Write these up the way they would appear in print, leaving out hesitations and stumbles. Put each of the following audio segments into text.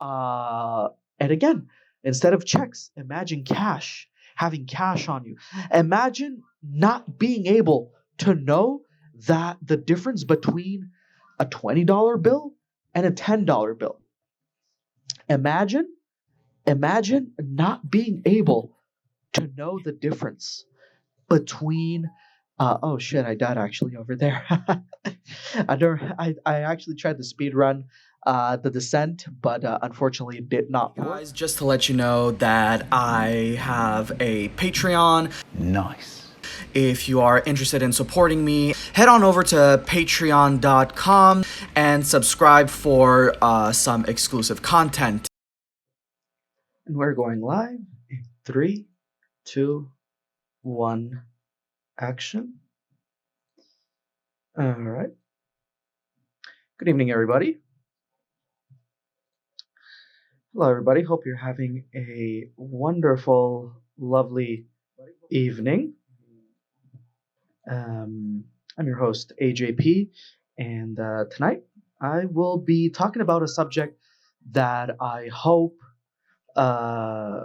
Uh, and again, instead of checks, imagine cash, having cash on you. Imagine not being able to know that the difference between a $20 bill and a $10 bill. Imagine, imagine not being able to know the difference between oh shit, I died actually over there. I actually tried to speed run the descent, but unfortunately it did not work. Guys, just to let you know that I have a Patreon. Nice. If you are interested in supporting me, head on over to patreon.com and subscribe for some exclusive content. And we're going live in 3, 2, 1, action. All right. Good evening, everybody. Hello, everybody. Hope you're having a wonderful, lovely evening. I'm your host, AJP, and tonight I will be talking about a subject that I hope, I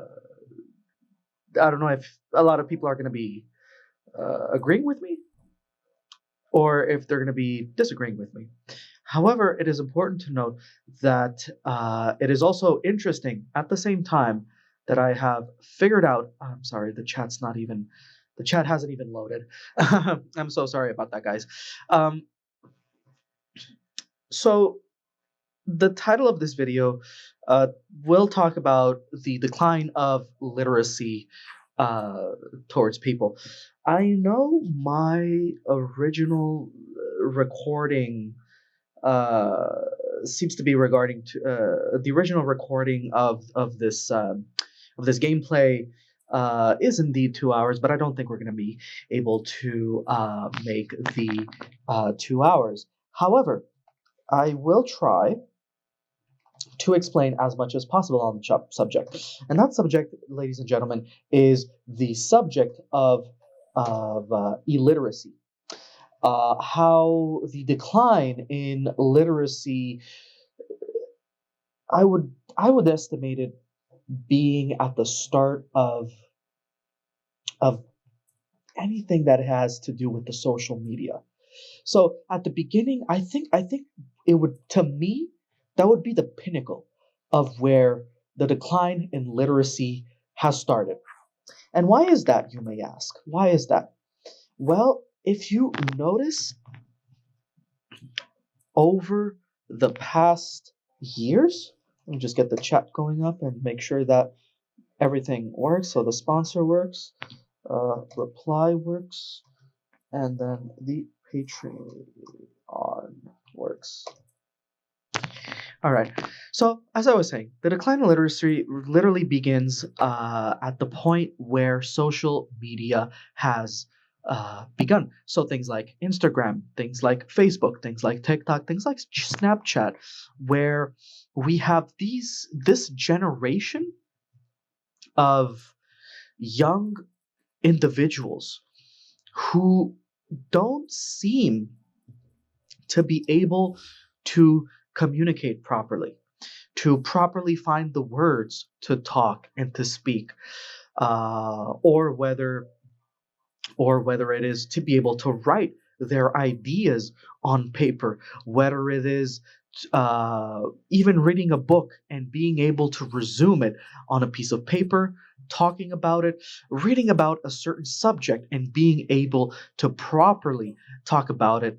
don't know if a lot of people are going to be agreeing with me or if they're going to be disagreeing with me. However, it is important to note that it is also interesting at the same time that I have figured out. I'm sorry, the chat hasn't even loaded. I'm so sorry about that, guys. So the title of this video will talk about the decline of literacy towards people. I know my original recording seems to be regarding to the original recording of this gameplay is indeed 2 hours, but I don't think we're going to be able to make the 2 hours. However, I will try to explain as much as possible on the subject, and that subject, ladies and gentlemen, is the subject of illiteracy. How the decline in literacy, I would estimate it being at the start of anything that has to do with the social media. So at the beginning, I think it would, to me, that would be the pinnacle of where the decline in literacy has started. And why is that, you may ask? Why is that? Well, if you notice, over the past years, let me just get the chat going up and make sure that everything works. So the sponsor works, reply works, and then the Patreon works. All right. So as I was saying, the decline in literacy literally begins at the point where social media has begun. So things like Instagram, things like Facebook, things like TikTok, things like Snapchat, where we have this generation of young individuals who don't seem to be able to communicate properly, to properly find the words to talk and to speak, or whether it is to be able to write their ideas on paper, whether it is even reading a book and being able to resume it on a piece of paper, talking about it, reading about a certain subject and being able to properly talk about it.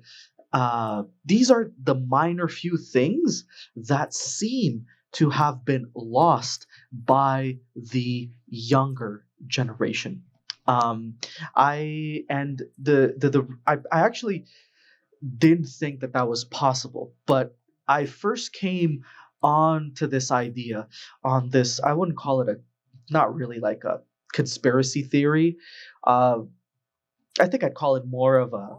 These are the minor few things that seem to have been lost by the younger generation. I actually didn't think that was possible, but I first came on to this idea, on this, I wouldn't call it not really like a conspiracy theory. I think I'd call it more of a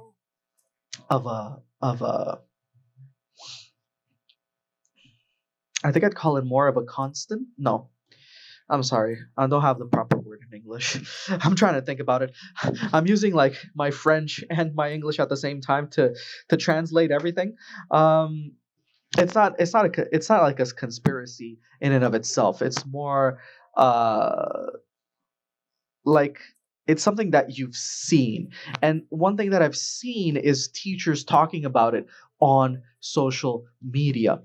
constant. No, I'm sorry. I don't have the proper word in English. I'm trying to think about it. I'm using like my French and my English at the same time to translate everything. it's not like a conspiracy in and of itself. It's more uh like it's something that you've seen. And one thing that I've seen is teachers talking about it on social media.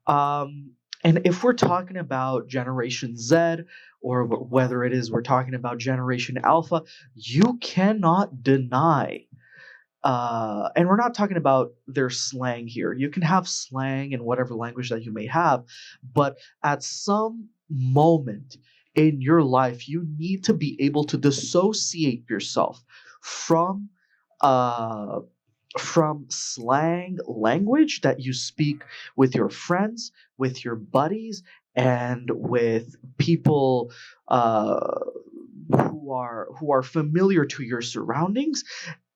Um, and if we're talking about Generation Z, or whether it is we're talking about Generation Alpha, you cannot deny. And we're not talking about their slang here. You can have slang in whatever language that you may have, but at some moment in your life, you need to be able to dissociate yourself from uh, slang language that you speak with your friends, with your buddies, and with people who are familiar to your surroundings,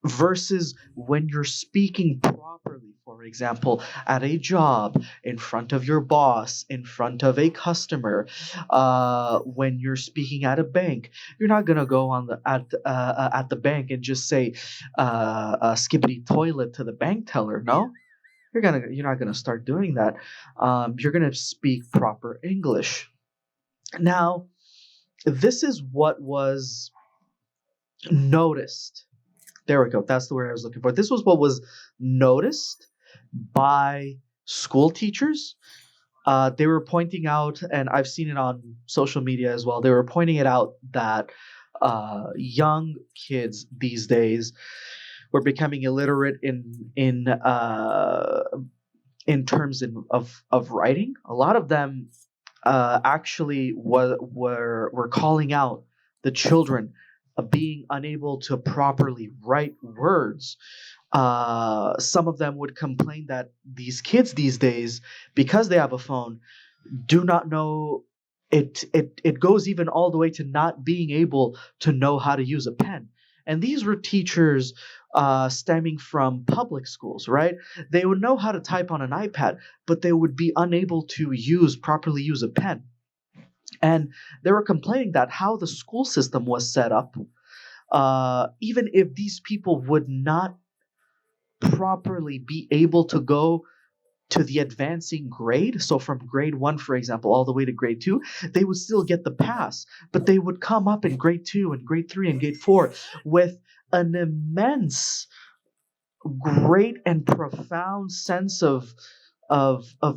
versus when you're speaking properly, for example, at a job, in front of your boss, in front of a customer, when you're speaking at a bank. You're not gonna go on the at the bank and just say skippity toilet to the bank teller. No, you're not gonna start doing that. You're gonna speak proper English. Now, this is what was noticed. There we go. That's the word I was looking for. This was what was noticed by school teachers. They were pointing out, and I've seen it on social media as well. They were pointing it out that young kids these days were becoming illiterate in terms of writing. A lot of them actually were calling out the children of being unable to properly write words. Some of them would complain that these kids these days, because they have a phone, do not know it goes even all the way to not being able to know how to use a pen. And these were teachers stemming from public schools, right? They would know how to type on an iPad, but they would be unable to properly use a pen. And they were complaining that how the school system was set up, even if these people would not properly be able to go to the advancing grade, so from grade 1, for example, all the way to grade 2, they would still get the pass, but they would come up in grade 2 and grade 3 and grade 4 with an immense, great and profound sense of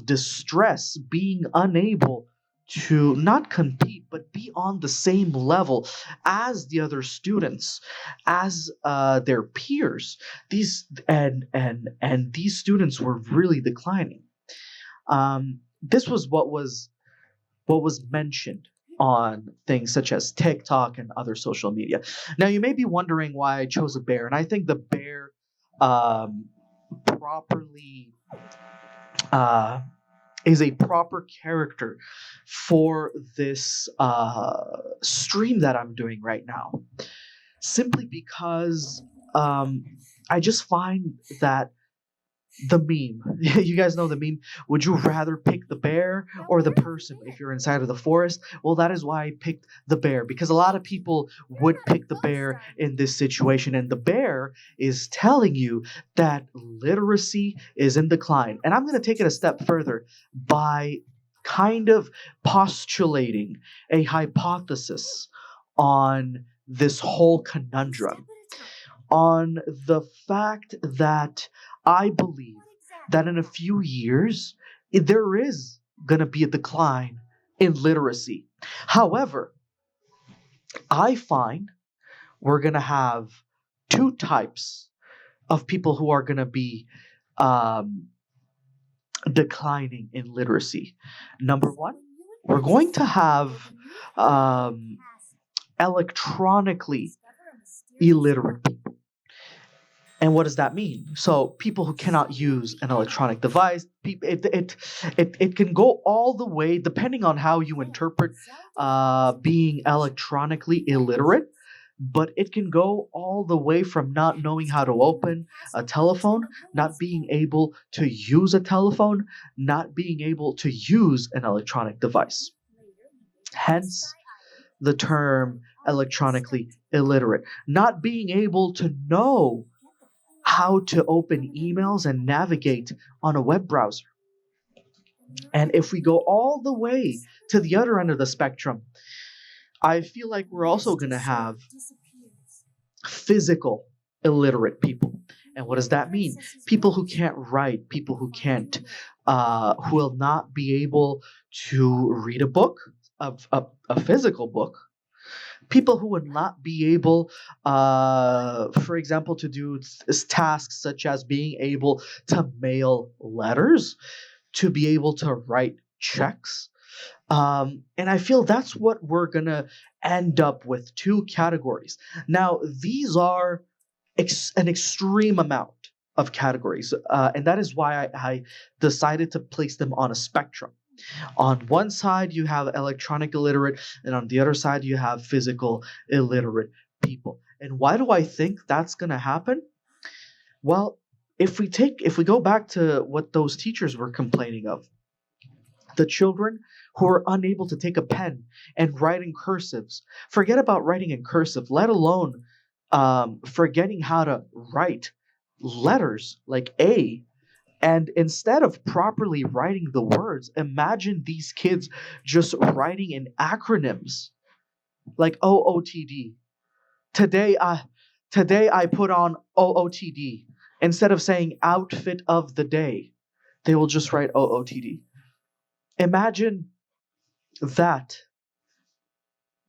distress, being unable to not compete but be on the same level as the other students, as their peers. These and these students were really declining. This was what was mentioned on things such as TikTok and other social media. Now, you may be wondering why I chose a bear, and I think the bear um, properly uh, is a proper character for this stream that I'm doing right now, simply because um, I just find that the meme. You guys know the meme. Would you rather pick the bear or the person if you're inside of the forest? Well, that is why I picked the bear, because a lot of people would pick the bear in this situation. And the bear is telling you that literacy is in decline. And I'm going to take it a step further by kind of postulating a hypothesis on this whole conundrum, on the fact that I believe that in a few years, there is going to be a decline in literacy. However, I find we're going to have two types of people who are going to be um, declining in literacy. Number one, we're going to have um, electronically illiterate people. And what does that mean? So people who cannot use an electronic device, it can go all the way, depending on how you interpret being electronically illiterate, but it can go all the way from not knowing how to open a telephone, not being able to use a telephone, not being able to use an electronic device. Hence the term electronically illiterate. Not being able to know how to open emails and navigate on a web browser. And if we go all the way to the other end of the spectrum, I feel like we're also going to have physical illiterate people. And what does that mean? People who can't write, people who can't, who will not be able to read a book, a physical book, people who would not be able, for example, to do tasks such as being able to mail letters, to be able to write checks. And I feel that's what we're going to end up with, two categories. Now, these are an extreme amount of categories, and that is why I decided to place them on a spectrum. On one side, you have electronic illiterate, and on the other side, you have physical illiterate people. And why do I think that's going to happen? Well, if we go back to what those teachers were complaining of, the children who are unable to take a pen and write in cursives, forget about writing in cursive, let alone forgetting how to write letters like A. And instead of properly writing the words, imagine these kids just writing in acronyms like OOTD. Today I today I put on OOTD. Instead of saying outfit of the day, they will just write OOTD. Imagine that.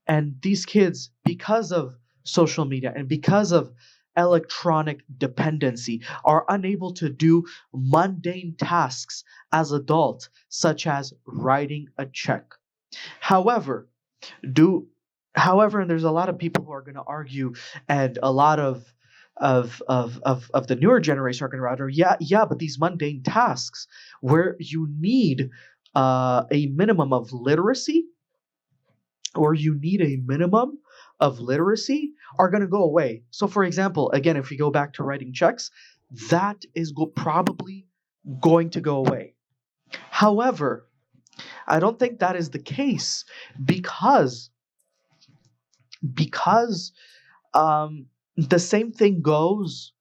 And these kids, because of social media and because of electronic dependency, are unable to do mundane tasks as adults, such as writing a check. However, do and there's a lot of people who are going to argue, and a lot of the newer generation are going to argue, yeah, but these mundane tasks where you need a minimum of literacy, or you need a minimum of literacy, are going to go away. So, for example, again, if we go back to writing checks, that is probably going to go away. However, I don't think that is the case, because because the same thing goes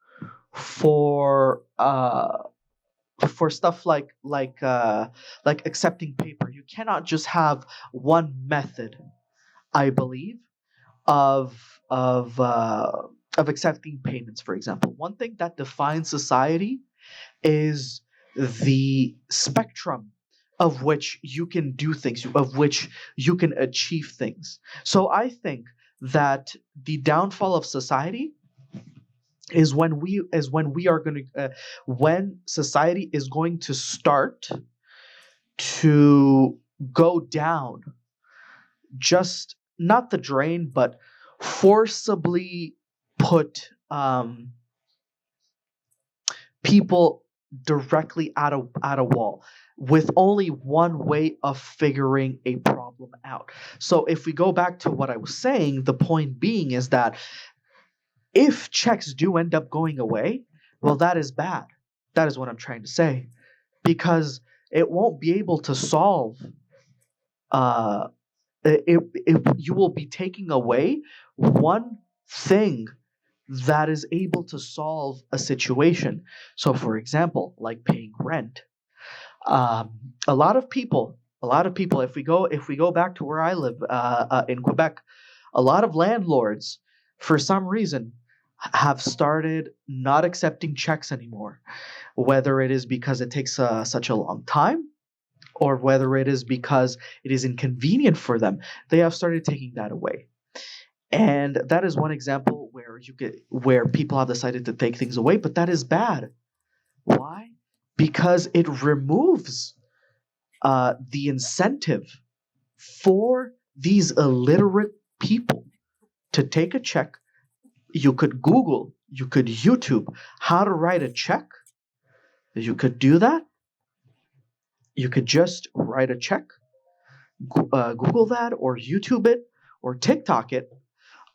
for stuff like accepting paper. You cannot just have one method, I believe, of of uh, of accepting payments. For example, one thing that defines society is the spectrum of which you can do things, of which you can achieve things. So I think that the downfall of society is when we are going to when society is going to start to go down, just not the drain, but forcibly put people directly at a wall with only one way of figuring a problem out. So if we go back to what I was saying, the point being is that if checks do end up going away, well, that is bad. That is what I'm trying to say, because it won't be able to solve. Uh, you will be taking away one thing that is able to solve a situation. So, for example, like paying rent, a lot of people, if we go back to where I live, in Quebec, a lot of landlords, for some reason, have started not accepting checks anymore. Whether it is because it takes such a long time, or whether it is because it is inconvenient for them, they have started taking that away. And that is one example where people have decided to take things away, but that is bad. Why? Because it removes the incentive for these illiterate people to take a check. You could Google, you could YouTube how to write a check. You could do that. You could just write a check, Google that, or YouTube it, or TikTok it,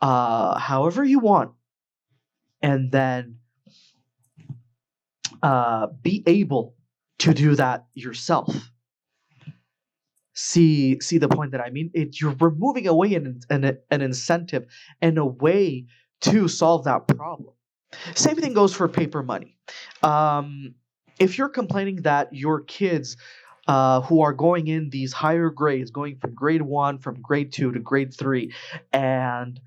however you want, and then be able to do that yourself. See the point that I mean? You're removing away an incentive and a way to solve that problem. Same thing goes for paper money. If you're complaining that your kids who are going in these higher grades, going from grade 1, from grade 2 to grade 3, and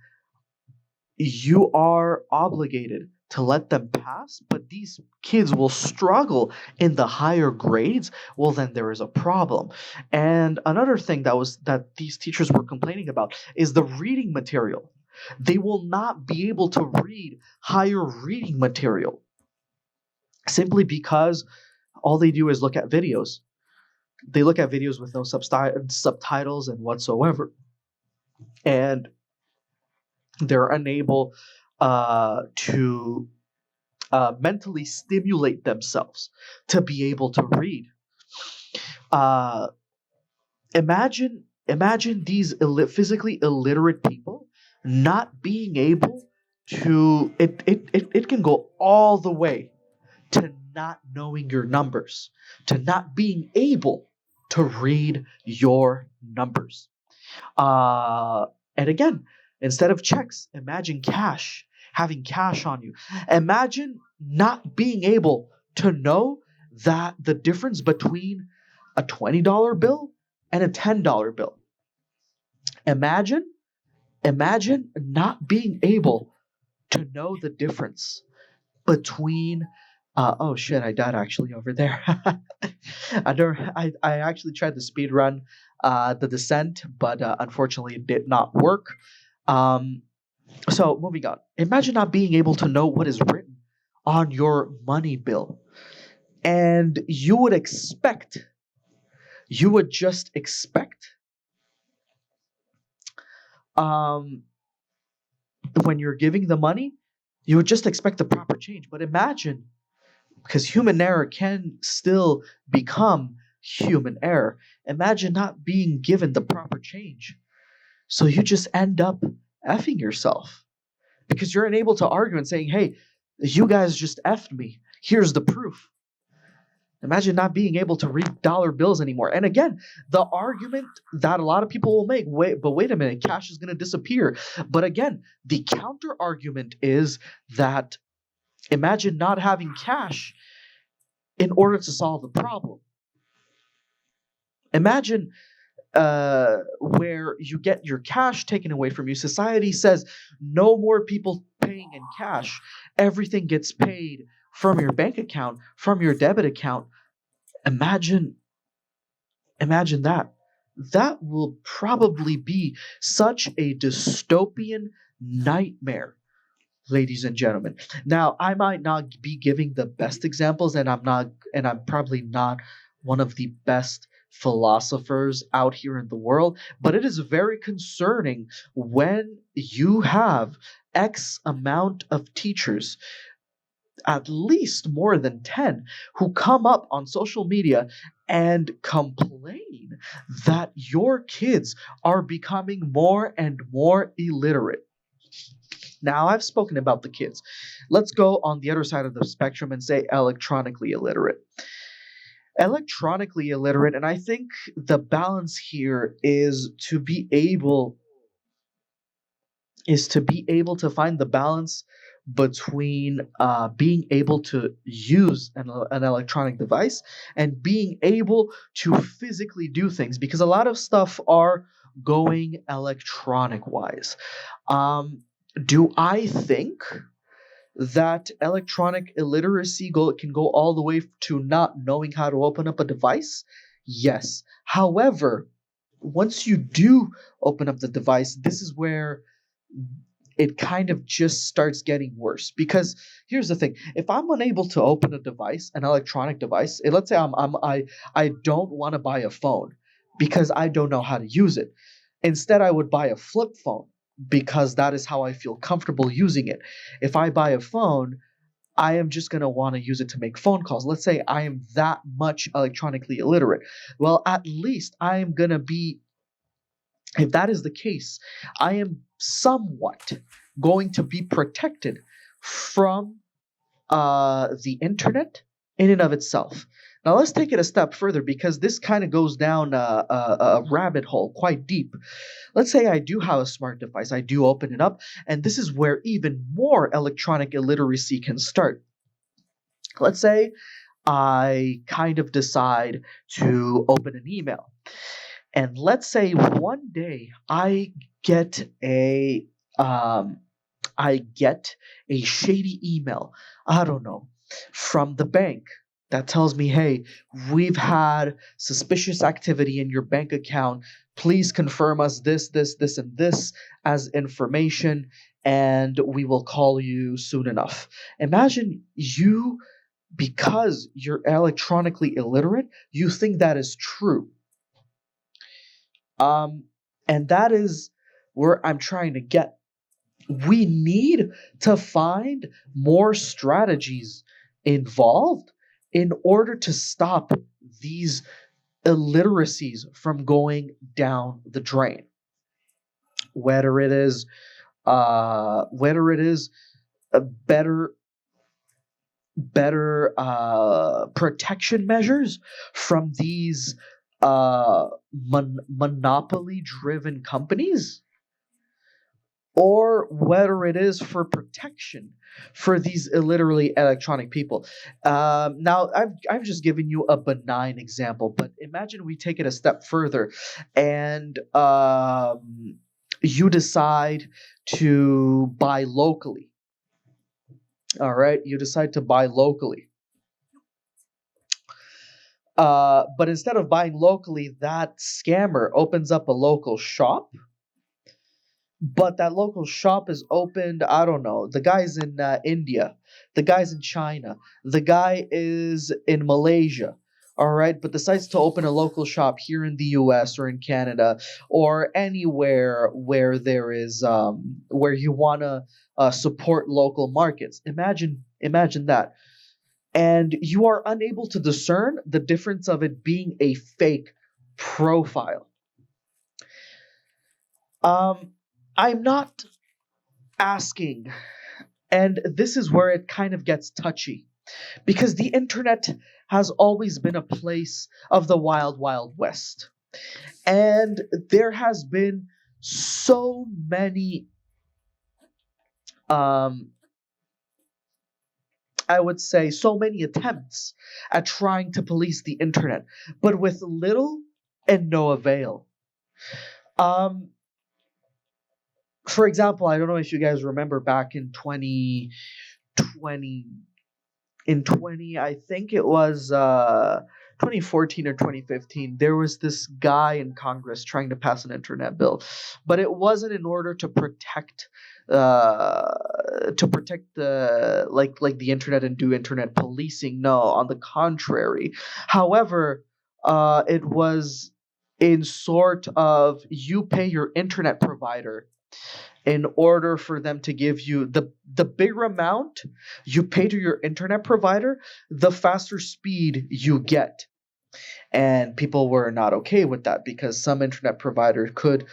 you are obligated to let them pass, but these kids will struggle in the higher grades, well then there is a problem. And another thing that these teachers were complaining about is the reading material. They will not be able to read higher reading material simply because all they do is look at videos. They look at videos with no subtitles and whatsoever. And they're unable to mentally stimulate themselves to be able to read. Uh, imagine these physically illiterate people not being able to. It can go all the way to not knowing your numbers, to not being able to read your numbers. Uh, and again, instead of checks, imagine cash, having cash on you. Imagine not being able to know that the difference between a $20 bill and a $10 bill. Imagine, imagine not being able to know the difference between oh shit, I died actually over there. I actually tried to speed run the descent, but unfortunately it did not work. Um, so moving on. Imagine not being able to know what is written on your money bill. And you would just expect um, when you're giving the money, you would just expect the proper change. But imagine, because human error can still become human error. Imagine not being given the proper change. So you just end up effing yourself because you're unable to argue and saying, hey, you guys just effed me. Here's the proof. Imagine not being able to read dollar bills anymore. And again, the argument that a lot of people will make, wait a minute, cash is going to disappear. But again, the counter argument is that imagine not having cash in order to solve the problem. Imagine where you get your cash taken away from you. Society says no more people paying in cash. Everything gets paid from your bank account, from your debit account. Imagine that. That will probably be such a dystopian nightmare, ladies and gentlemen. Now, I might not be giving the best examples, and I'm probably not one of the best philosophers out here in the world, but it is very concerning when you have X amount of teachers, at least more than 10, who come up on social media and complain that your kids are becoming more and more illiterate. Now, I've spoken about the kids. Let's go on the other side of the spectrum and say electronically illiterate. Electronically illiterate, and I think the balance here is to be able to find the balance between being able to use an electronic device and being able to physically do things, because a lot of stuff are going electronic wise. Do I think that electronic illiteracy can go all the way to not knowing how to open up a device? Yes. However, once you do open up the device, this is where it kind of just starts getting worse. Because here's the thing: if I'm unable to open a device, an electronic device, let's say I don't want to buy a phone because I don't know how to use it. Instead, I would buy a flip phone because that is how I feel comfortable using it. If I buy a phone, I am just going to want to use it to make phone calls. Let's say I am that much electronically illiterate. Well, at least I am going to be, if that is the case, I am somewhat going to be protected from the internet in and of itself. Now let's take it a step further, because this kind of goes down a rabbit hole quite deep. Let's say I do have a smart device, I do open it up, and this is where even more electronic illiteracy can start. Let's say I kind of decide to open an email. And let's say one day get a um, I get a shady email, I don't know, from the bank that tells me, hey, we've had suspicious activity in your bank account. Please confirm us this, and this as information, and we will call you soon enough. Imagine you, because you're electronically illiterate, you think that is true. Um, and that is where I'm trying to get. We need to find more strategies involved in order to stop these illiteracies from going down the drain. Whether it is a better protection measures from these monopoly driven companies, or whether it is for protection for these illiterally electronic people. Now, I've just given you a benign example, but imagine we take it a step further, and you decide to buy locally. All right, you decide to buy locally. But instead of buying locally, that scammer opens up a local shop, but that local shop is opened, I don't know, the guy's in India, the guy's in China, the guy is in Malaysia, all right, but decides to open a local shop here in the US or in Canada or anywhere where there is where you want to support local markets. Imagine that. And you are unable to discern the difference of it being a fake profile. um I'm not asking, and this is where it kind of gets touchy, because the internet has always been a place of the wild, wild west. And there has been so many, um, I would say, so many attempts at trying to police the internet, but with little and no avail. Um, for example, I don't know if you guys remember back in 2020, I think it was 2014 or 2015, there was this guy in Congress trying to pass an internet bill, but it wasn't in order uh to protect the like the internet and do internet policing. No, on the contrary. However, it was in sort of, you pay your internet provider in order for them to give you the bigger amount you pay to your internet provider, the faster speed you get. And people were not okay with that, because some internet provider could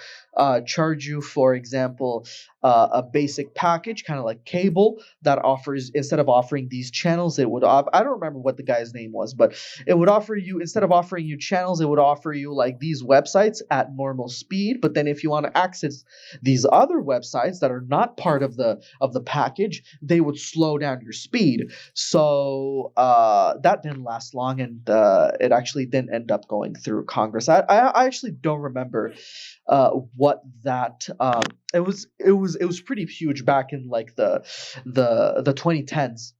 charge you, for example, a basic package, kind of like cable, that offers, instead of offering these channels, it would I don't remember what the guy's name was, but it would offer you, instead of offering you channels, it would offer you like these websites at normal speed. But then if you want to access these other websites that are not part of the package, they would slow down your speed. So that didn't last long, and it actually didn't end up going through Congress. I actually don't remember what that it was pretty huge back in like the 2010s.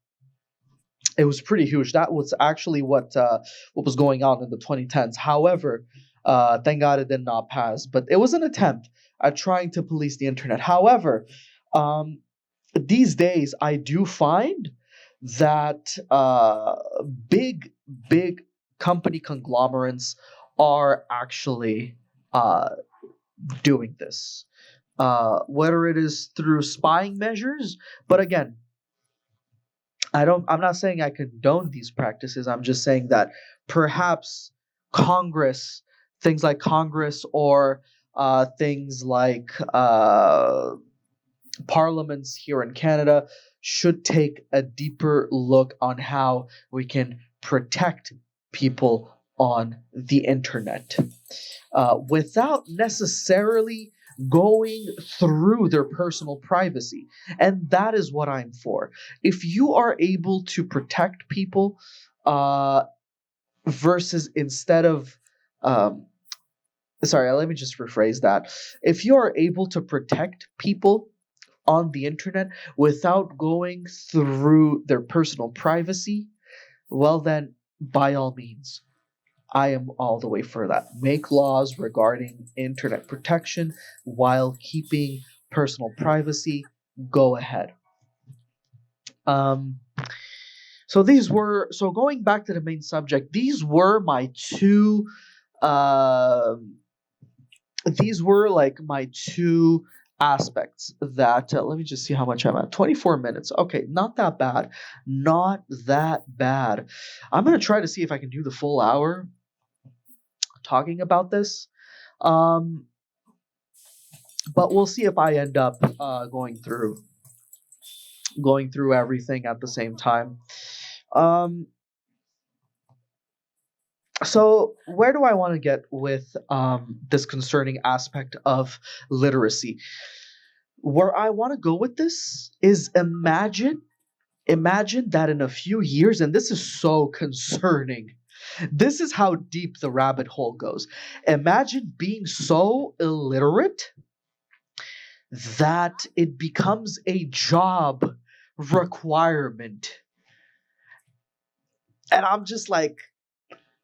It was pretty huge. That was actually what was going on in the 2010s. However, thank God it did not pass. But it was an attempt at trying to police the internet. However, um, these days I do find that big company conglomerates are actually doing this, whether it is through spying measures. But again, I'm not saying I condone these practices. I'm just saying that perhaps Congress, things like Congress, or things like parliaments here in Canada, should take a deeper look on how we can protect people on the internet, without necessarily going through their personal privacy. And that is what I'm for. If you are able to protect people uh, versus instead of um, sorry, let me just rephrase that. If you are able to protect people on the internet without going through their personal privacy, well, then by all means, I am all the way for that. Make laws regarding internet protection while keeping personal privacy. Go ahead. Um, so going back to the main subject, uh, these were like my two aspects that let me just see how much I'm at. 24 minutes. Okay, not that bad. Not that bad. I'm going to try to see if I can do the full hour talking about this. Um but we'll see if I end up going through everything at the same time. Um so where do I want to get with this concerning aspect of literacy? Where I want to go with this is imagine that in a few years, and this is so concerning. This is how deep the rabbit hole goes. Imagine being so illiterate that it becomes a job requirement. And I'm just like,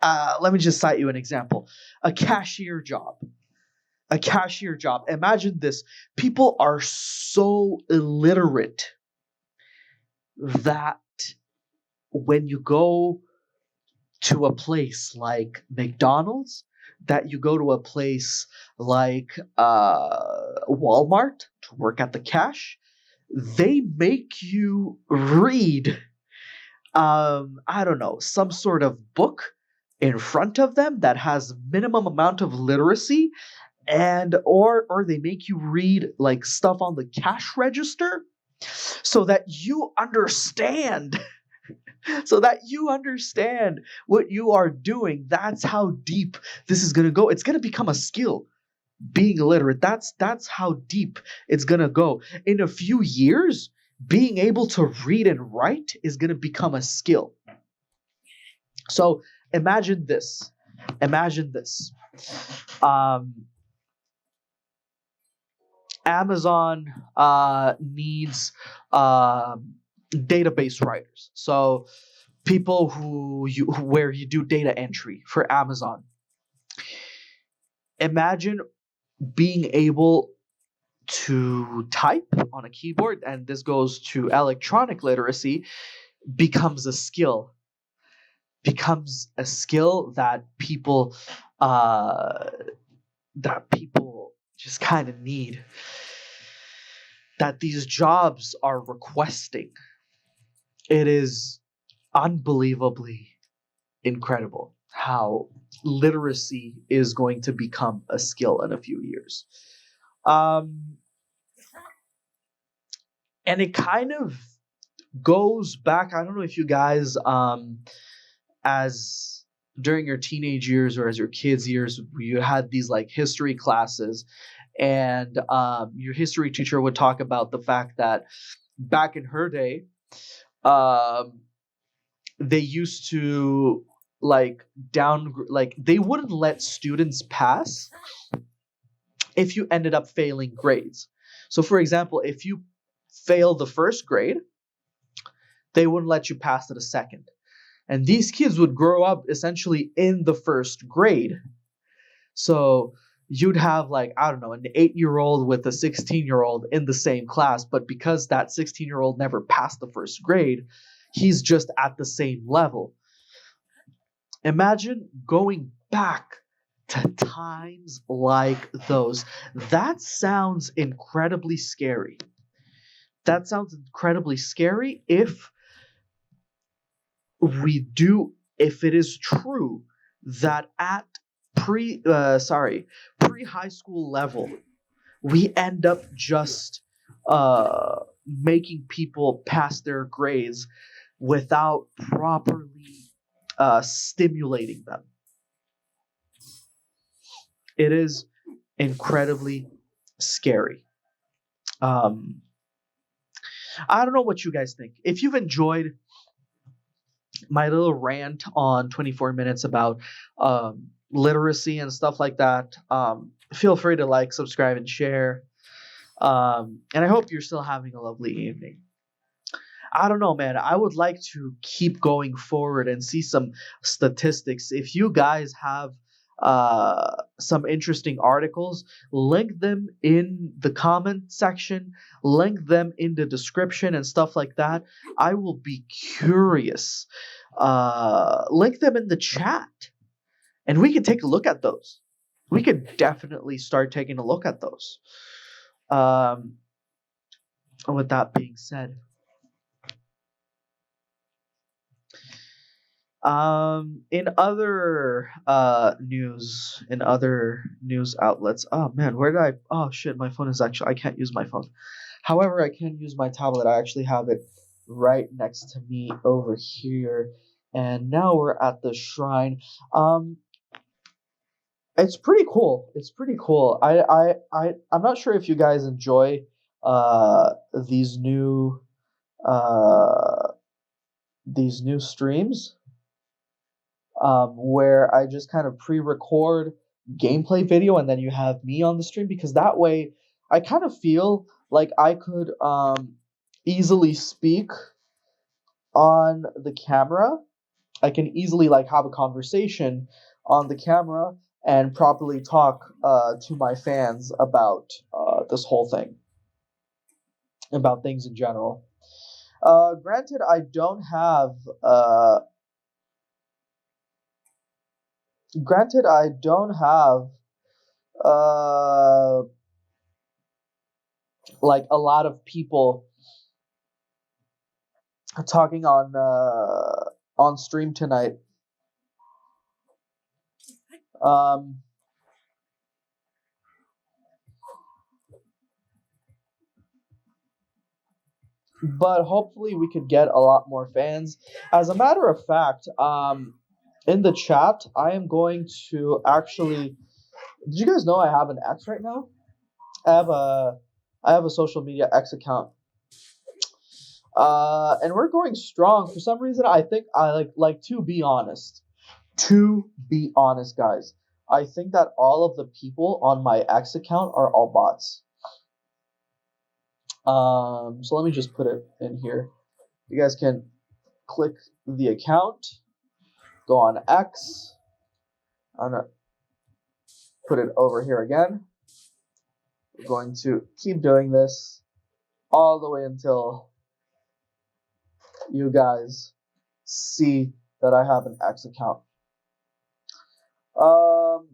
let me just cite you an example. A cashier job. A cashier job. Imagine this. People are so illiterate that when you go to a place like McDonald's, that you go to a place like Walmart to work at the cash, they make you read, I don't know, some sort of book in front of them that has minimum amount of literacy, and or they make you read like stuff on the cash register so that you understand what you are doing. That's how deep this is going to go. It's going to become a skill. Being illiterate, that's how deep it's going to go. In a few years, being able to read and write is going to become a skill. So imagine this. Imagine this. Amazon needs database writers. So people where you do data entry for Amazon. Imagine being able to type on a keyboard, and this goes to electronic literacy, becomes a skill. Becomes a skill that people just kind of need. That these jobs are requesting. It is unbelievably incredible how literacy is going to become a skill in a few years. And it kind of goes back. I don't know if you guys, as during your teenage years or as your kids' years, you had these like history classes, and your history teacher would talk about the fact that back in her day, they used to they wouldn't let students pass if you ended up failing grades. So for example, if you fail the first grade, they wouldn't let you pass to the second. And these kids would grow up essentially in the first grade. So you'd have like, I don't know, an 8-year-old with a 16-year-old in the same class, but because that 16-year-old never passed the first grade, he's just at the same level. Imagine going back to times like those. That sounds incredibly scary. That sounds incredibly scary if it is true that at pre-high school level, we end up just making people pass their grades without properly stimulating them. It is incredibly scary. I don't know what you guys think. If you've enjoyed my little rant on 24 minutes about literacy and stuff like that. Feel free to like, subscribe, and share. And I hope you're still having a lovely evening. I don't know, man. I would like to keep going forward and see some statistics. If you guys have some interesting articles, link them in the comment section, link them in the description and stuff like that. I will be curious. Link them in the chat, and we can take a look at those. We could definitely start taking a look at those. And with that being said, in other news outlets. Oh man, where did I? Oh shit, my phone is actually. I can't use my phone. However, I can use my tablet. I actually have it right next to me over here. And now we're at the shrine. It's pretty cool. It's pretty cool. I'm not sure if you guys enjoy these uh new streams, where I just kind of pre-record gameplay video and then you have me on the stream, because that way I kind of feel like I could easily speak on the camera. I can easily like have a conversation on the camera and properly talk to my fans about this whole thing, about things in general. Granted, I don't have uh like a lot of people talking on stream tonight. Um but hopefully we could get a lot more fans. As a matter of fact, in the chat, I am going to actually. Did you guys know I have an X right now? I have a I have a social media X account. And we're going strong. For some reason, I think I like to be honest. To be honest, guys, I think that all of the people on my X account are all bots. So let me just put it in here. You guys can click the account, go on X. I'm gonna put it over here again. We're going to keep doing this all the way until you guys see that I have an X account. Um,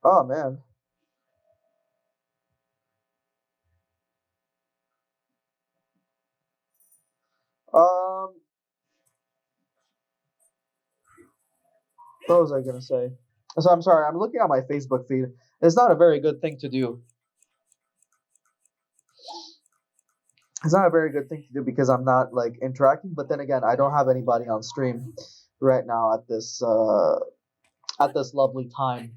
oh man. Um, what was I gonna say? So I'm sorry. I'm looking at my Facebook feed. It's not a very good thing to do. It's not a very good thing to do because I'm not like interacting. But then again, I don't have anybody on stream right now at this lovely time.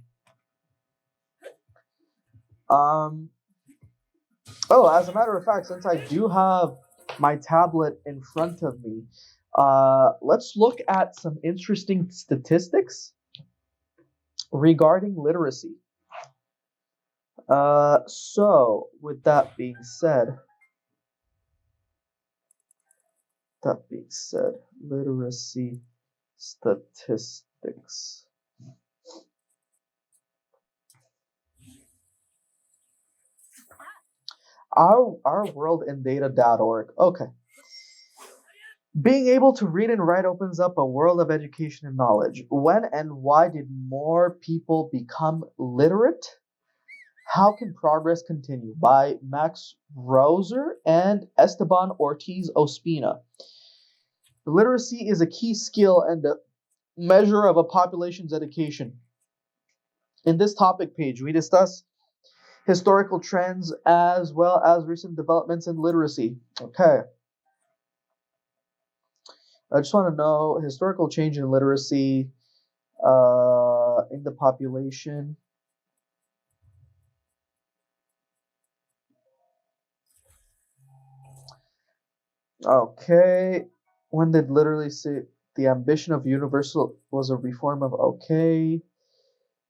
Oh, as a matter of fact, since I do have my tablet in front of me, let's look at some interesting statistics regarding literacy. So with that being said, literacy statistics. Our world in data.org. Okay. Being able to read and write opens up a world of education and knowledge. When and why did more people become literate? How Can Progress Continue? By Max Roser and Esteban Ortiz Ospina. Literacy is a key skill and a measure of a population's education. In this topic page, we discuss historical trends as well as recent developments in literacy. Okay. I just want to know historical change in literacy in the population. Okay. When did literally say the ambition of universal was a reform of okay.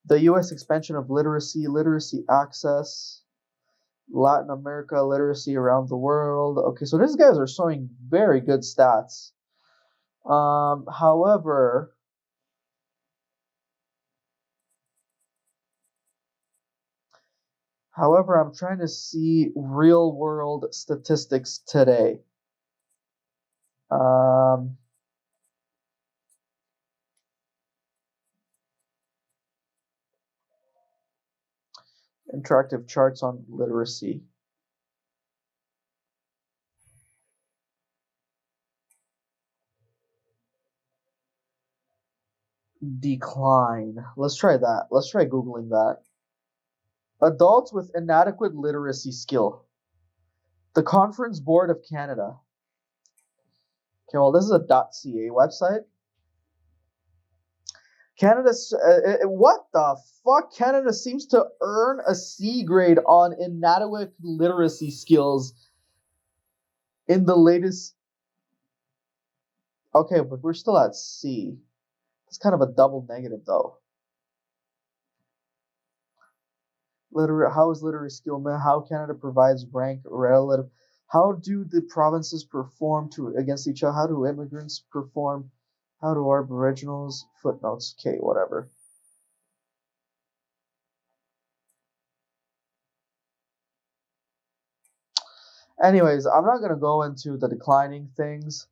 The US expansion of literacy, literacy access, Latin America, literacy around the world. Okay, so these guys are showing very good stats. However, I'm trying to see real world statistics today. Um, Interactive charts on literacy. Decline. Let's try that. Let's try Googling that. Adults with inadequate literacy skill. The Conference Board of Canada. Okay, well, this is a .ca website. What the fuck? Canada seems to earn a C grade on inadequate literacy skills in the latest. Okay, but we're still at C. It's kind of a double negative, though. How is literacy skill? How Canada provides rank relative? How do the provinces perform against each other? How do immigrants perform? How do Aboriginals? Footnotes. Okay, whatever. Anyways, I'm not gonna go into the declining things.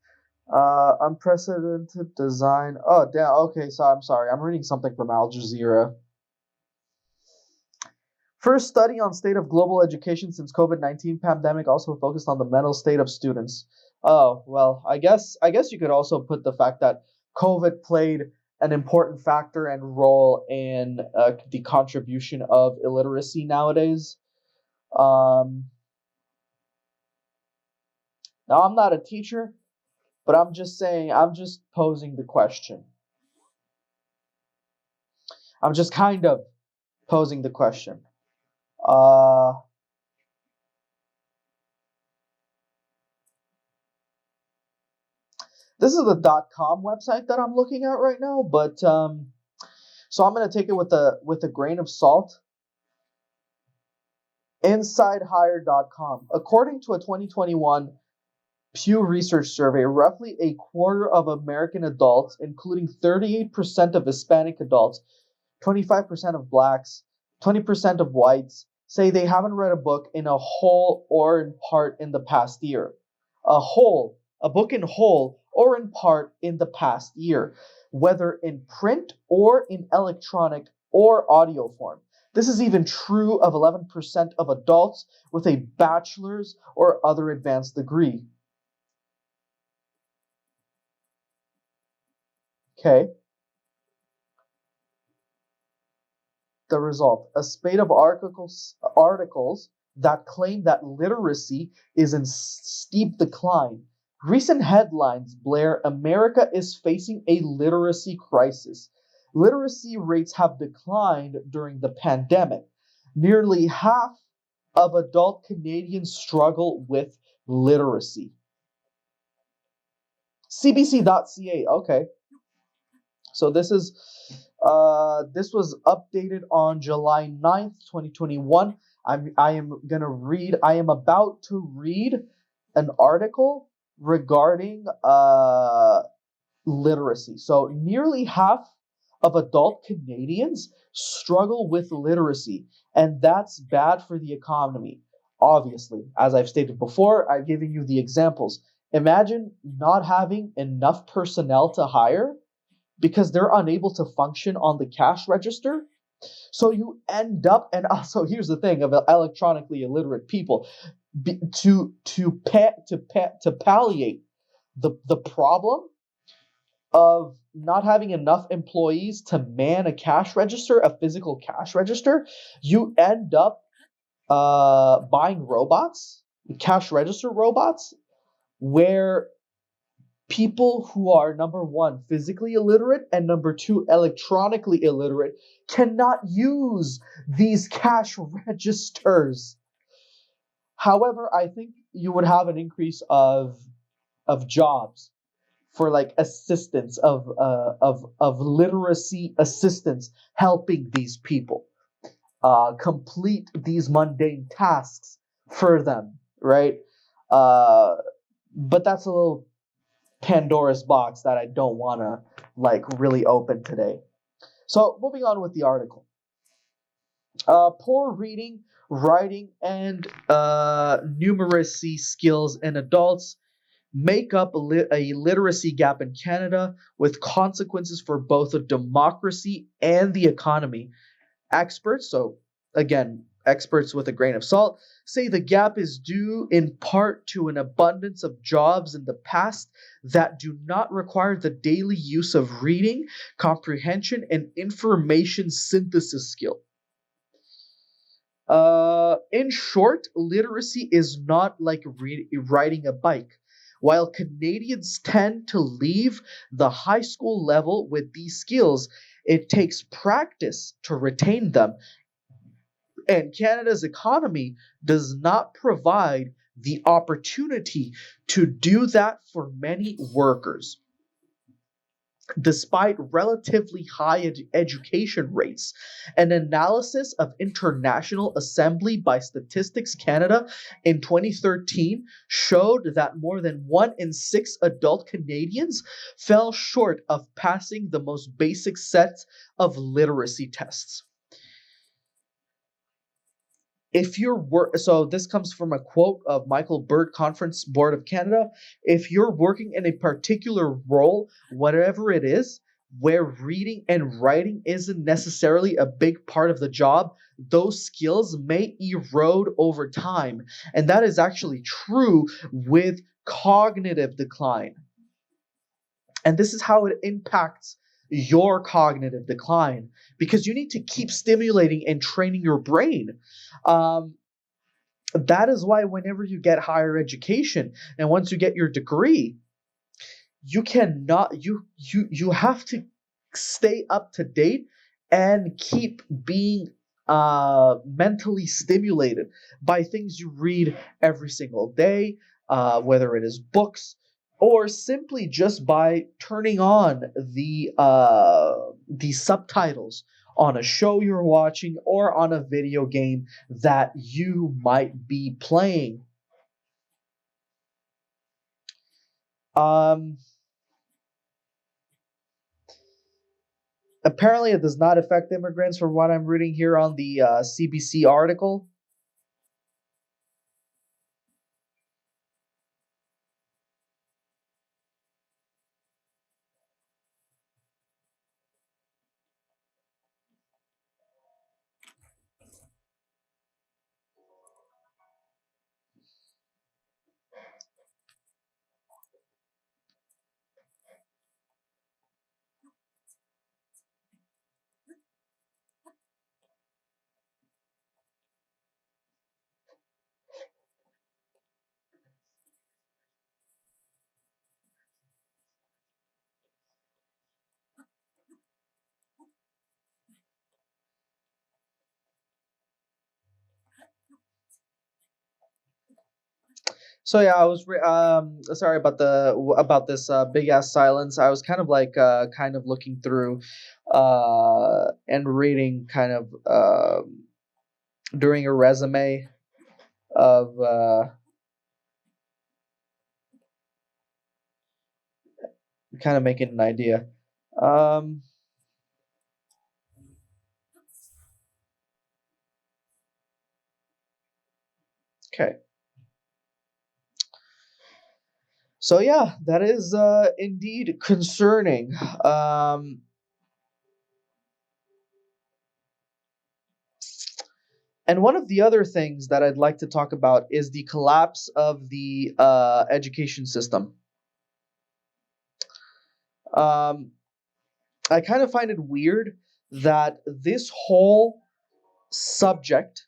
Unprecedented design. Oh, damn. Okay, so I'm sorry. I'm reading something from Al Jazeera. First study on state of global education since COVID-19 pandemic also focused on the mental state of students. Oh, well, I guess you could also put the fact that COVID played an important factor and role in the contribution of illiteracy nowadays. Um, Now, I'm not a teacher, but I'm just saying, I'm just posing the question. I'm just kind of posing the question. Uh, this is the .com website that I'm looking at right now, but so I'm gonna take it with a grain of salt. InsideHire.com. According to a 2021 Pew Research survey, roughly a quarter of American adults, including 38% of Hispanic adults, 25% of blacks, 20% of whites, say they haven't read a book in a whole or in part in the past year. A book in whole or in part in the past year, whether in print or in electronic or audio form. This is even true of 11% of adults with a bachelor's or other advanced degree. Okay. The result: a spate of articles that claim that literacy is in steep decline. Recent headlines blare America is facing a literacy crisis. Literacy rates have declined during the pandemic. Nearly half of adult Canadians struggle with literacy. CBC.ca. Okay. So this was updated on July 9th, 2021. I am about to read an article regarding literacy. So nearly half of adult Canadians struggle with literacy, and that's bad for the economy. Obviously, as I've stated before, I've given you the examples. Imagine not having enough personnel to hire because they're unable to function on the cash register. So you end up, and also here's the thing of electronically illiterate people, to palliate the problem of not having enough employees to man a cash register, a physical cash register, you end up buying robots, cash register robots, where people who are, number one, physically illiterate, and number two, electronically illiterate, cannot use these cash registers. However, I think you would have an increase of jobs for like assistance of literacy assistance, helping these people complete these mundane tasks for them, right? Uh, but that's a little Pandora's box that I don't want to like really open today. So moving on with the article. Poor reading, writing, and numeracy skills in adults make up a literacy gap in Canada with consequences for both a democracy and the economy. Experts, so again, experts with a grain of salt, say the gap is due in part to an abundance of jobs in the past that do not require the daily use of reading, comprehension, and information synthesis skill. In short, literacy is not like riding a bike. While Canadians tend to leave the high school level with these skills, it takes practice to retain them, and Canada's economy does not provide the opportunity to do that for many workers. Despite relatively high education rates, an analysis of International Assembly by Statistics Canada in 2013 showed that more than 1 in 6 adult Canadians fell short of passing the most basic sets of literacy tests. If you're so this comes from a quote of Michael Burt, Conference Board of Canada. If you're working in a particular role, whatever it is, where reading and writing isn't necessarily a big part of the job, those skills may erode over time. And that is actually true with cognitive decline. And this is how it impacts your cognitive decline, because you need to keep stimulating and training your brain. Um, that is why whenever you get higher education and once you get your degree, you cannot you have to stay up to date and keep being mentally stimulated by things you read every single day, whether it is books or simply just by turning on the subtitles on a show you're watching or on a video game that you might be playing. Um, Apparently, it does not affect immigrants, from what I'm reading here on the CBC article. So yeah, I was sorry about the about this big ass silence. I was kind of like kind of looking through and reading kind of during a resume of kind of making an idea. Um, okay. So yeah, that is indeed concerning. And one of the other things that I'd like to talk about is the collapse of the education system. Um, I kind of find it weird that this whole subject,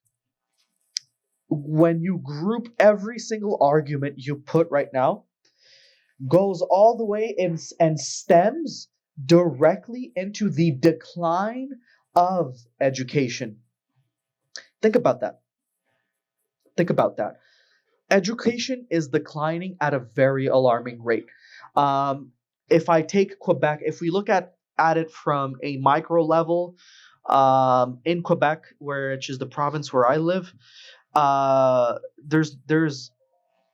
when you group every single argument you put right now, goes all the way and stems directly into the decline of education. Think about that. Think about that. Education is declining at a very alarming rate. Um, if I take Quebec, if we look at it from a micro level, in Quebec, which is the province where I live, uh, there's there's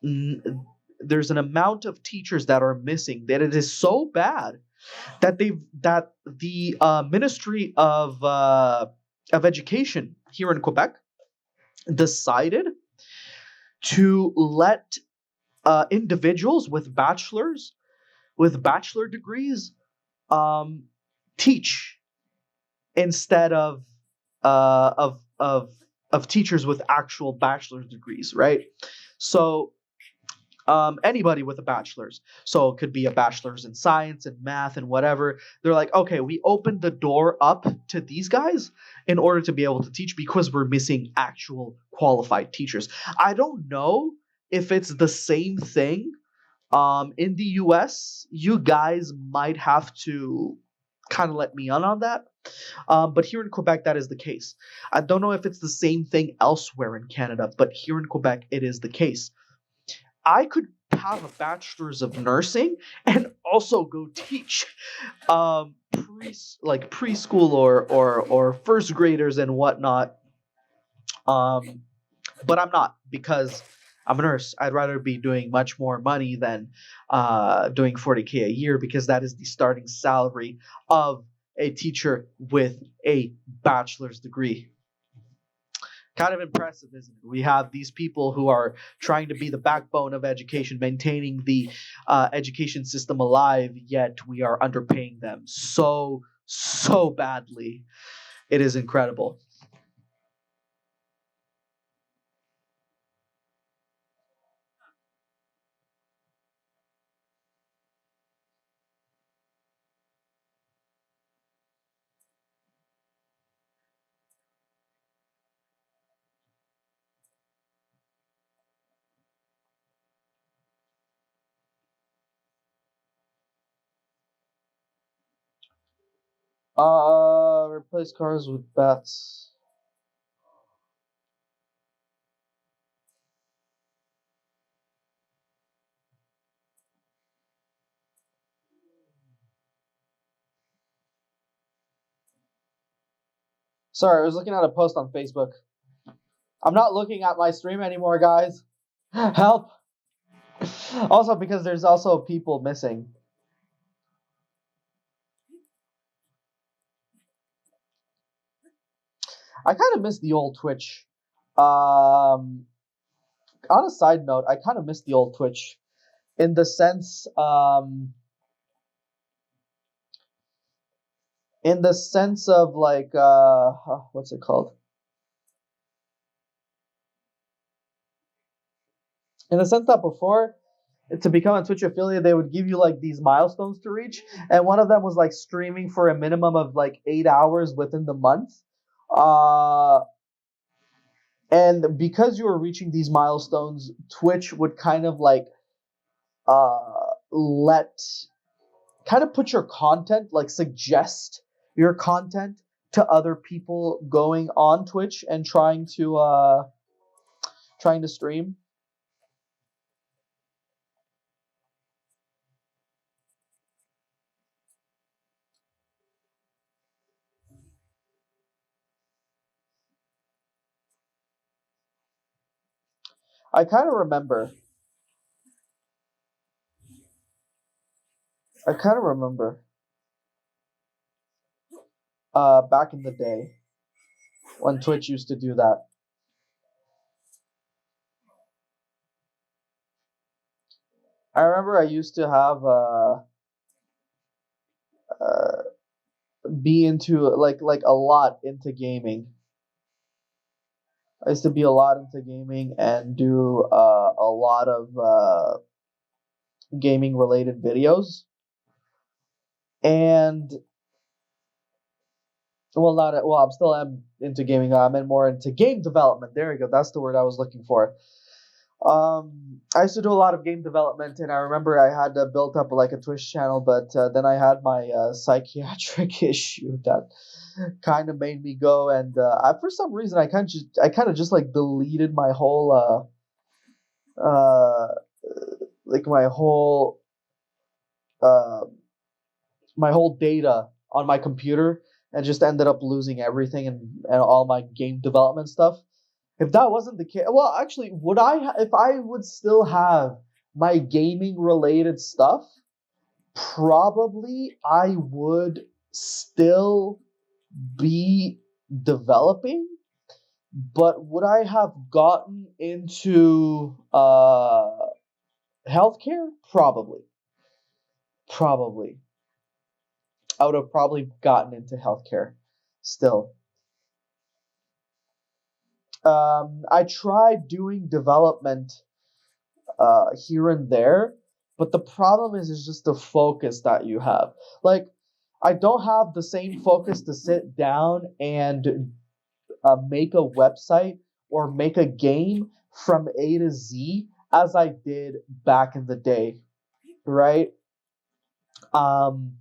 there's an amount of teachers that are missing that it is so bad that the Ministry of Education here in Quebec decided to let individuals with bachelor degrees um, teach instead uh, of of of teachers with actual bachelor's degrees, right? So anybody with a bachelor's, so it could be a bachelor's in science and math and whatever. They're like, okay, we opened the door up to these guys in order to be able to teach because we're missing actual qualified teachers. I don't know if it's the same thing in the US. You guys might have to kind of let me in on that. But here in Quebec, that is the case. I don't know if it's the same thing elsewhere in Canada, but here in Quebec, it is the case. I could have a bachelor's of nursing and also go teach preschool or first graders and whatnot. Um, but I'm not because I'm a nurse. I'd rather be doing much more money than doing 40K a year because that is the starting salary of a teacher with a bachelor's degree. Kind of impressive, isn't it? We have these people who are trying to be the backbone of education, maintaining the education system alive, yet we are underpaying them so badly. It is incredible. Replace cars with bats. Sorry, I was looking at a post on Facebook. I'm not looking at my stream anymore, guys. Help! Also, because there's also people missing. I kind of miss the old Twitch. On a side note, I kind of miss the old Twitch in the sense, of like, what's it called? In the sense that before, to become a Twitch affiliate, they would give you like these milestones to reach, and one of them was like streaming for a minimum of like 8 hours within the month. Uh, and because you were reaching these milestones, Twitch would kind of like let kind of put your content, like suggest your content to other people going on Twitch and trying to stream. I kind of remember. I kind of remember back in the day when Twitch used to do that. I remember I used to have uh, be into like a lot into gaming. I used to be a lot into gaming and do a lot of gaming related videos. And well, not well. I'm still am into gaming. I'm in more into game development. There you go. That's the word I was looking for. I used to do a lot of game development, and I remember I had built up like a Twitch channel, but then I had my psychiatric issue that kind of made me go, and for some reason I kind of just like deleted uh like uh my whole data on my computer, and just ended up losing everything and all my game development stuff. If that wasn't the case, well, actually, if I would still have my gaming related stuff, probably I would still be developing, but would I have gotten into healthcare? Probably. Probably. I would have probably gotten into healthcare still. I tried doing development here and there, but the problem is just the focus that you have. Like, I don't have the same focus to sit down and make a website or make a game from A to Z as I did back in the day, right? Um,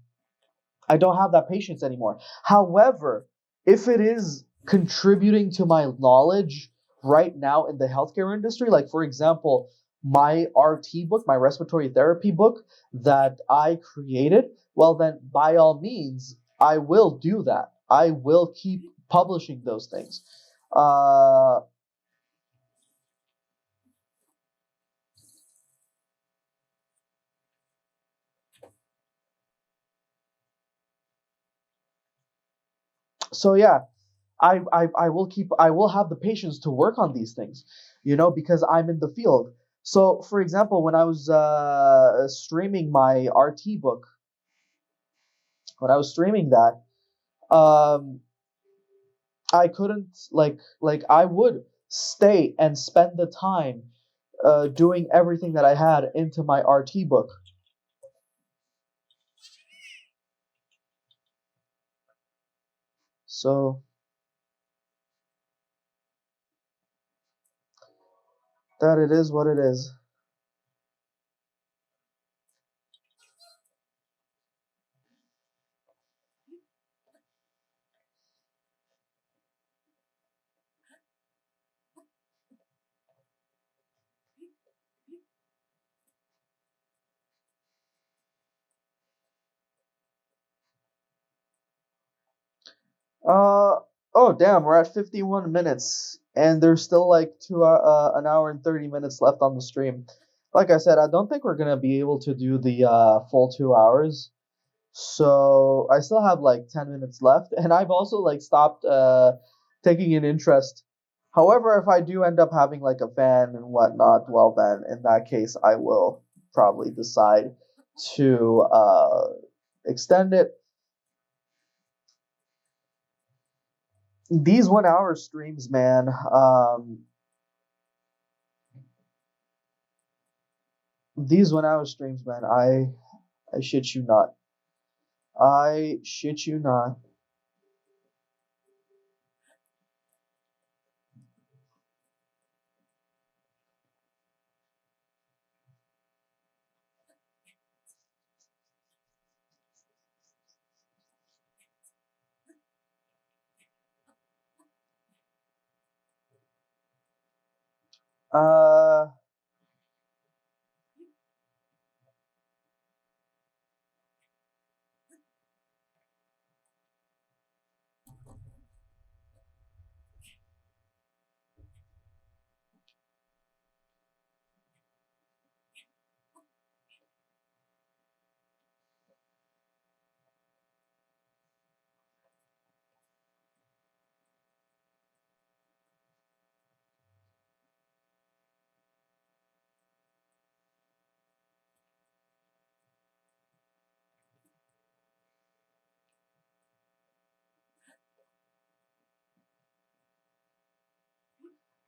I don't have that patience anymore. However, if it is contributing to my knowledge right now in the healthcare industry, like for example, my RT book, my respiratory therapy book that I created, well, then by all means, I will do that. I will keep publishing those things. Uh, so yeah, I will have the patience to work on these things, because I'm in the field. So for example, when I was streaming my RT book, when I was streaming that, um I couldn't like I would stay and spend the time doing everything that I had into my RT book. So that it is what it is. Oh damn, we're at 51 minutes and there's still like an hour and 30 minutes left on the stream. Like I said, I don't think we're gonna be able to do the full 2 hours. So I still have like 10 minutes left, and I've also like stopped taking an interest. However, if I do end up having like a fan and whatnot, well then in that case I will probably decide to extend it. These 1 hour streams, man. These 1 hour streams, man. I shit you not. I shit you not. Uh,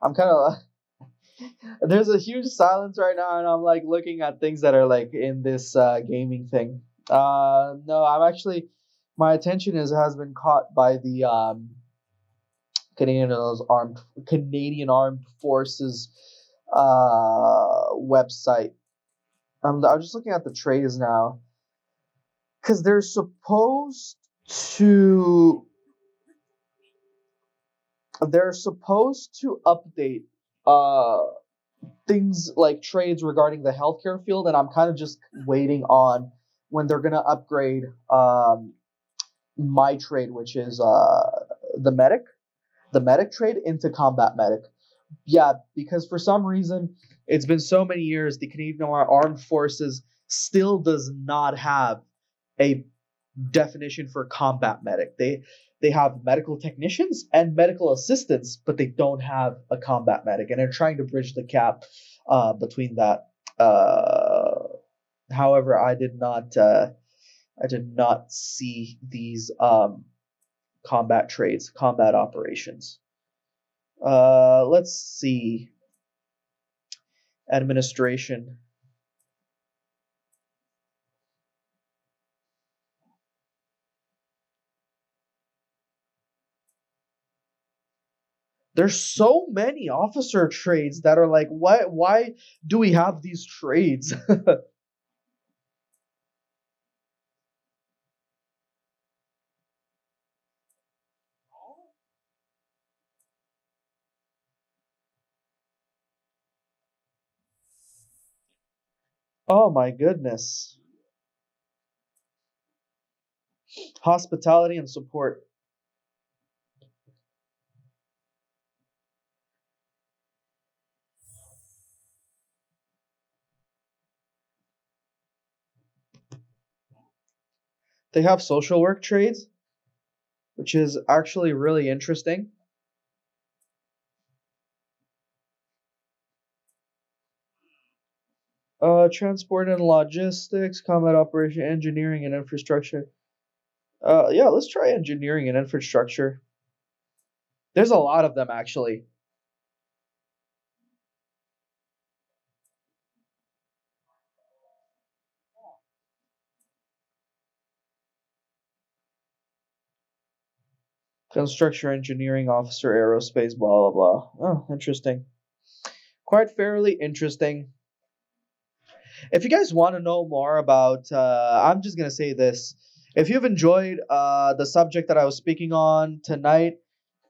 I'm kind of there's a huge silence right now, and I'm like looking at things that are like in this gaming thing. No, I'm actually my attention has been caught by the Canadian armed Forces website. I'm just looking at the trades now because to they're supposed to update uh things like trades regarding the healthcare field, and I'm kind of just waiting on when they're gonna upgrade my trade, which is the medic, the medic trade into combat medic. Yeah, because for some reason it's been so many years, the Canadian Armed Forces still does not have a definition for combat medic. They have medical technicians and medical assistants, but they don't have a combat medic, and they're trying to bridge the gap between that. However, I did not see these combat trades, combat operations. Let's see. Administration. There's so many officer trades that are like, why do we have these trades? Oh my goodness. Hospitality and support. They have social work trades, which is actually really interesting. Transport and logistics, combat operation, engineering and infrastructure. Yeah, let's try engineering and infrastructure. There's a lot of them actually. Construction engineering officer, aerospace, blah blah blah. Oh, interesting. Quite fairly interesting. If you guys want to know more about, I'm just gonna say this. If you've enjoyed the subject that I was speaking on tonight,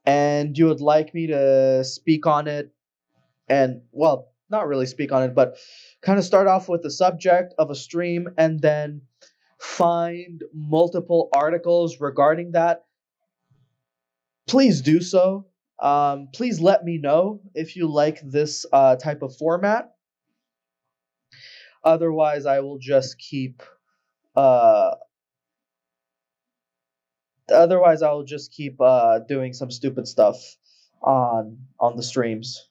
and you would like me to speak on it, and well, not really speak on it, but kind of start off with the subject of a stream, and then find multiple articles regarding that, please do so. Please let me know if you like this type of format. Otherwise, I will just keep. Uh, otherwise, I will just keep doing some stupid stuff on the streams.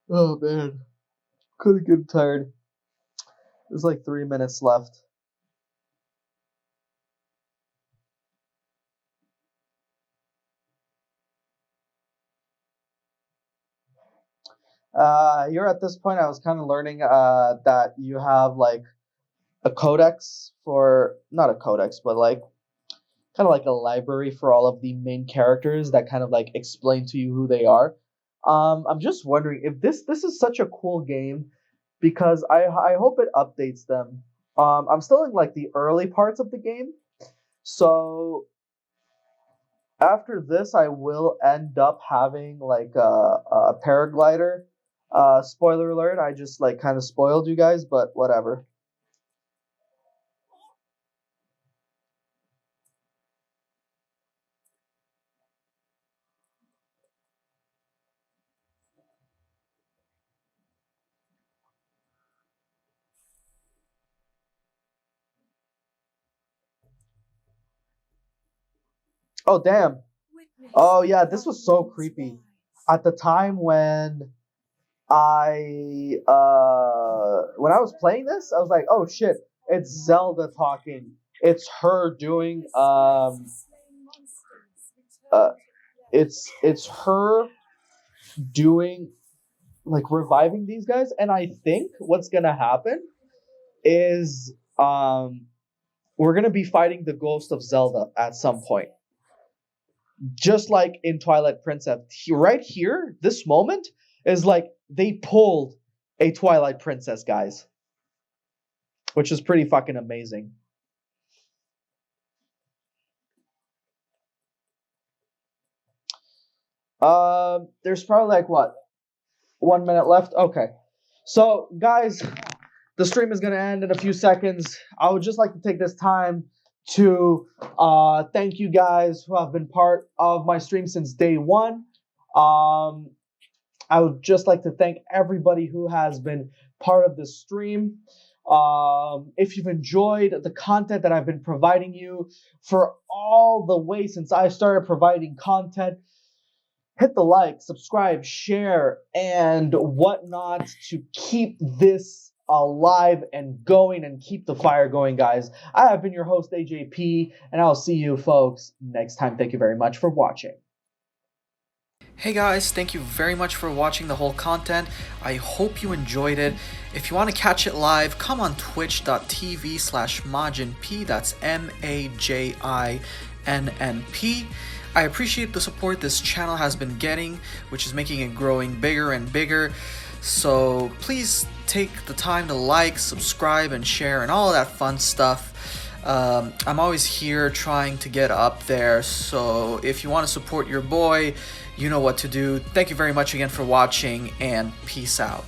Oh man, could get tired. There's like 3 minutes left. Here at this point, I was kind of learning that you have like a codex for not a codex, but like kind of like a library for all of the main characters that kind of like explain to you who they are. I'm just wondering if this is such a cool game because I hope it updates them. I'm still in like the early parts of the game, so after this I will end up having like a paraglider. Spoiler alert! I just like kind of spoiled you guys, but whatever. Oh damn! Oh yeah, this was so creepy. At the time when I was playing this, I was like, oh shit, it's Zelda talking. it's her doing uh it's her doing like reviving these guys, and I think what's gonna happen is we're gonna be fighting the ghost of Zelda at some point, just like in Twilight Princess. Right here, this moment is like they pulled a Twilight Princess, guys, which is pretty fucking amazing. There's probably like what 1 minute left. Okay, so guys, the stream is gonna end in a few seconds. I would just like to take this time to thank you guys who have been part of my stream since day one. Um, I would just like to thank everybody who has been part of this stream. If you've enjoyed the content that I've been providing you for all the way since I started providing content, hit the like, subscribe, share, and whatnot to keep this alive and going and keep the fire going, guys. I have been your host, AJP, and I'll see you folks next time. Thank you very much for watching. Hey guys, thank you very much for watching the whole content. I hope you enjoyed it. If you want to catch it live, come on twitch.tv/MajinP, that's MAJINNP. I appreciate the support this channel has been getting, which is making it growing bigger and bigger. So please take the time to like, subscribe, and share, and all that fun stuff. I'm always here trying to get up there, so if you want to support your boy, you know what to do. Thank you very much again for watching, and peace out.